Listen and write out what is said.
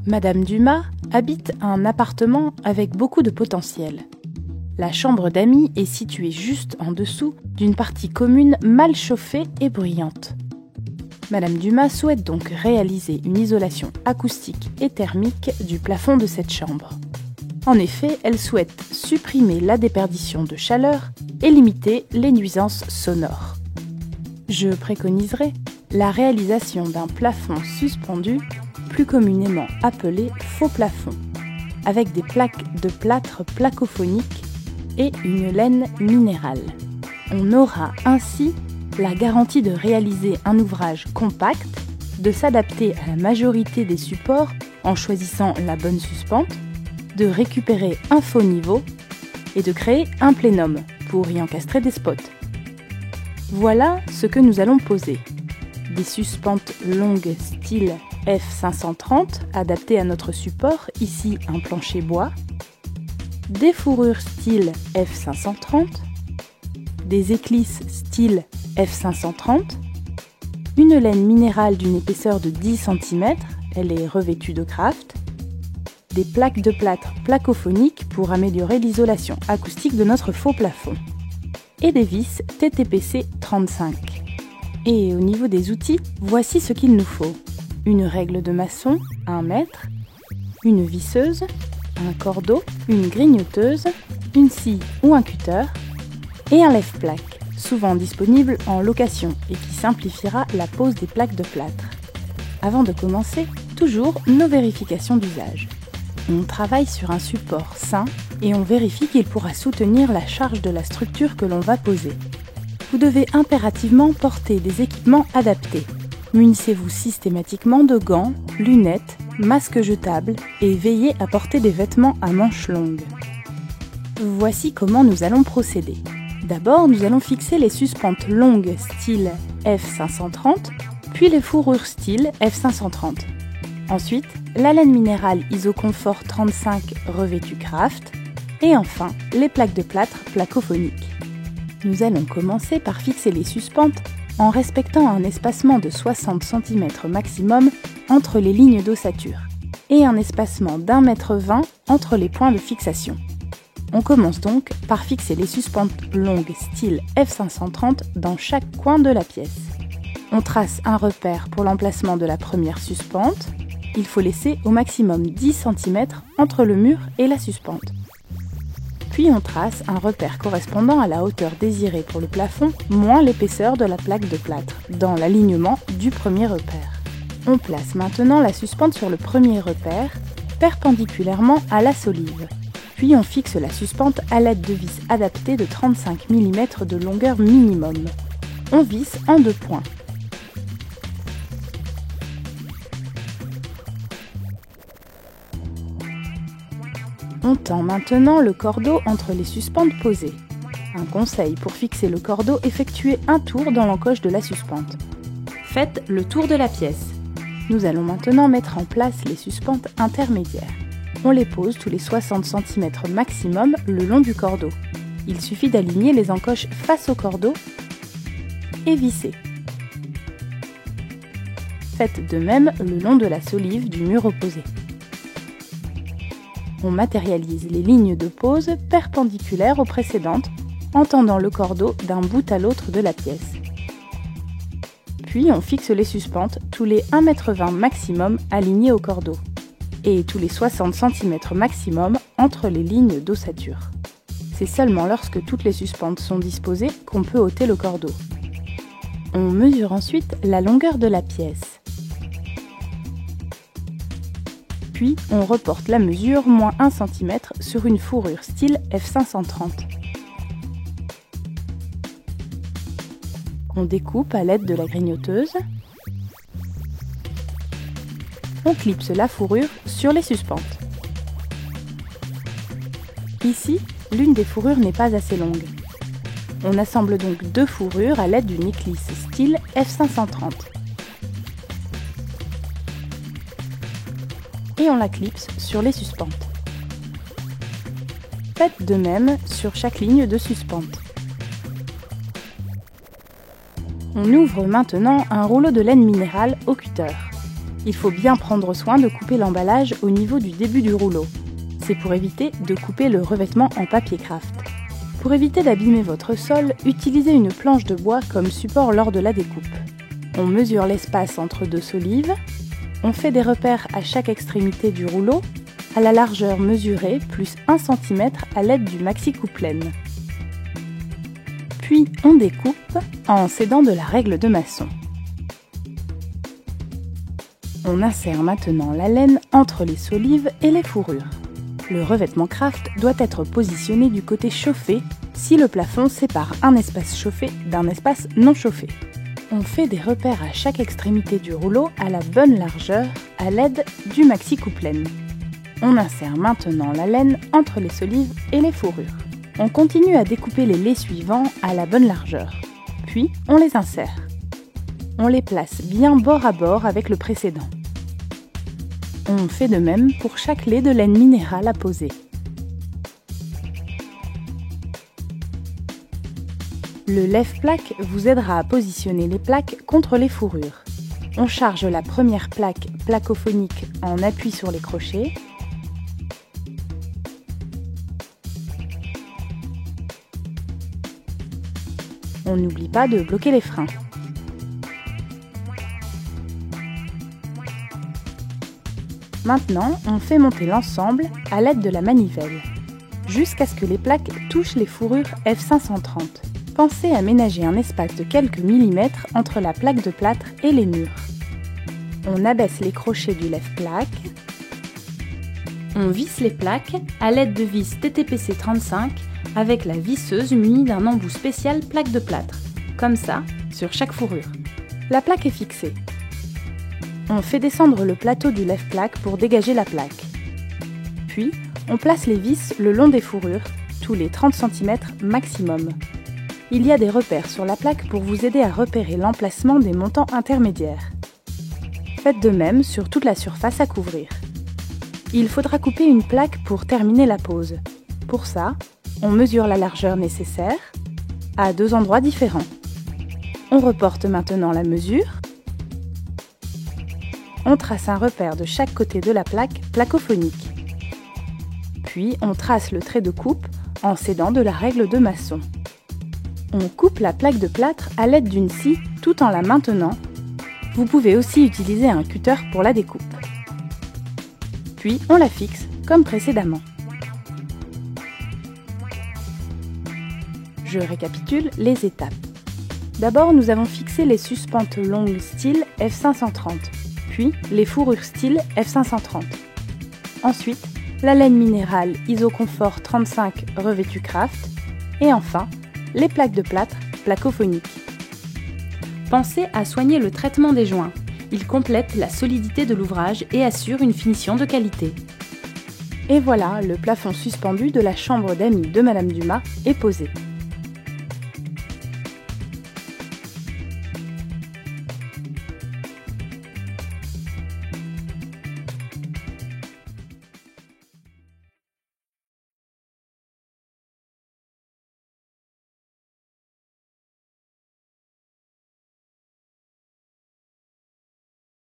Madame Dumas habite un appartement avec beaucoup de potentiel. La chambre d'amis est située juste en dessous d'une partie commune mal chauffée et bruyante. Madame Dumas souhaite donc réaliser une isolation acoustique et thermique du plafond de cette chambre. En effet, elle souhaite supprimer la déperdition de chaleur et limiter les nuisances sonores. Je préconiserai la réalisation d'un plafond suspendu, plus communément appelé faux plafond, avec des plaques de plâtre placophonique et une laine minérale. On aura ainsi la garantie de réaliser un ouvrage compact, de s'adapter à la majorité des supports en choisissant la bonne suspente, de récupérer un faux niveau et de créer un plénum pour y encastrer des spots. Voilà ce que nous allons poser. Des suspentes longues style F530 adaptées à notre support, ici un plancher bois, des fourrures style F530, des éclisses style F530, une laine minérale d'une épaisseur de 10 cm, elle est revêtue de craft, des plaques de plâtre placophoniques pour améliorer l'isolation acoustique de notre faux plafond, et des vis TTPC 35. Et au niveau des outils, voici ce qu'il nous faut. Une règle de maçon, 1 mètre, une visseuse, un cordeau, une grignoteuse, une scie ou un cutter, et un lève-plaque, souvent disponible en location et qui simplifiera la pose des plaques de plâtre. Avant de commencer, toujours nos vérifications d'usage. On travaille sur un support sain et on vérifie qu'il pourra soutenir la charge de la structure que l'on va poser. Vous devez impérativement porter des équipements adaptés. Munissez-vous systématiquement de gants, lunettes, masques jetables et veillez à porter des vêtements à manches longues. Voici comment nous allons procéder. D'abord, nous allons fixer les suspentes longues style F530, puis les fourrures style F530. Ensuite, la laine minérale Isoconfort 35 revêtue craft, et enfin, les plaques de plâtre placophoniques. Nous allons commencer par fixer les suspentes en respectant un espacement de 60 cm maximum entre les lignes d'ossature et un espacement d'1,20 m entre les points de fixation. On commence donc par fixer les suspentes longues style F530 dans chaque coin de la pièce. On trace un repère pour l'emplacement de la première suspente. Il faut laisser au maximum 10 cm entre le mur et la suspente. Puis on trace un repère correspondant à la hauteur désirée pour le plafond, moins l'épaisseur de la plaque de plâtre, dans l'alignement du premier repère. On place maintenant la suspente sur le premier repère, perpendiculairement à la solive. Puis on fixe la suspente à l'aide de vis adaptées de 35 mm de longueur minimum. On visse en 2 points. On tend maintenant le cordeau entre les suspentes posées. Un conseil pour fixer le cordeau, effectuez un tour dans l'encoche de la suspente. Faites le tour de la pièce. Nous allons maintenant mettre en place les suspentes intermédiaires. On les pose tous les 60 cm maximum le long du cordeau. Il suffit d'aligner les encoches face au cordeau et visser. Faites de même le long de la solive du mur opposé. On matérialise les lignes de pose perpendiculaires aux précédentes en tendant le cordeau d'un bout à l'autre de la pièce. Puis on fixe les suspentes tous les 1,20 m maximum alignés au cordeau et tous les 60 cm maximum entre les lignes d'ossature. C'est seulement lorsque toutes les suspentes sont disposées qu'on peut ôter le cordeau. On mesure ensuite la longueur de la pièce. Puis on reporte la mesure moins 1 cm sur une fourrure style F530. On découpe à l'aide de la grignoteuse. On clipse la fourrure sur les suspentes. Ici, l'une des fourrures n'est pas assez longue. On assemble donc 2 fourrures à l'aide d'une éclisse style F530. Et on la clipse sur les suspentes. Faites de même sur chaque ligne de suspente. On ouvre maintenant un rouleau de laine minérale au cutter. Il faut bien prendre soin de couper l'emballage au niveau du début du rouleau. C'est pour éviter de couper le revêtement en papier craft. Pour éviter d'abîmer votre sol, utilisez une planche de bois comme support lors de la découpe. On mesure l'espace entre deux solives. On fait des repères à chaque extrémité du rouleau, à la largeur mesurée plus 1 cm à l'aide du maxi coupe-laine. Puis on découpe en s'aidant de la règle de maçon. On insère maintenant la laine entre les solives et les fourrures. Le revêtement craft doit être positionné du côté chauffé si le plafond sépare un espace chauffé d'un espace non chauffé. On fait des repères à chaque extrémité du rouleau à la bonne largeur à l'aide du maxi coupe-laine. On insère maintenant la laine entre les solives et les fourrures. On continue à découper les laits suivants à la bonne largeur. Puis on les insère. On les place bien bord à bord avec le précédent. On fait de même pour chaque lait de laine minérale à poser. Le lève-plaque vous aidera à positionner les plaques contre les fourrures. On charge la première plaque placophonique en appui sur les crochets. On n'oublie pas de bloquer les freins. Maintenant, on fait monter l'ensemble à l'aide de la manivelle, jusqu'à ce que les plaques touchent les fourrures F530. Pensez à ménager un espace de quelques millimètres entre la plaque de plâtre et les murs. On abaisse les crochets du lève-plaque. On visse les plaques à l'aide de vis TTPC 35 avec la visseuse munie d'un embout spécial plaque de plâtre, comme ça, sur chaque fourrure. La plaque est fixée. On fait descendre le plateau du lève-plaque pour dégager la plaque. Puis, on place les vis le long des fourrures, tous les 30 cm maximum. Il y a des repères sur la plaque pour vous aider à repérer l'emplacement des montants intermédiaires. Faites de même sur toute la surface à couvrir. Il faudra couper une plaque pour terminer la pose. Pour ça, on mesure la largeur nécessaire à 2 endroits différents. On reporte maintenant la mesure. On trace un repère de chaque côté de la plaque placophonique. Puis on trace le trait de coupe en s'aidant de la règle de maçon. On coupe la plaque de plâtre à l'aide d'une scie tout en la maintenant. Vous pouvez aussi utiliser un cutter pour la découpe. Puis on la fixe comme précédemment. Je récapitule les étapes. D'abord, nous avons fixé les suspentes longues style F530. Puis les fourrures style F530. Ensuite, la laine minérale Isoconfort 35 revêtue craft. Et enfin, les plaques de plâtre placophoniques. Pensez à soigner le traitement des joints. Il complète la solidité de l'ouvrage et assure une finition de qualité. Et voilà, le plafond suspendu de la chambre d'amis de Madame Dumas est posé.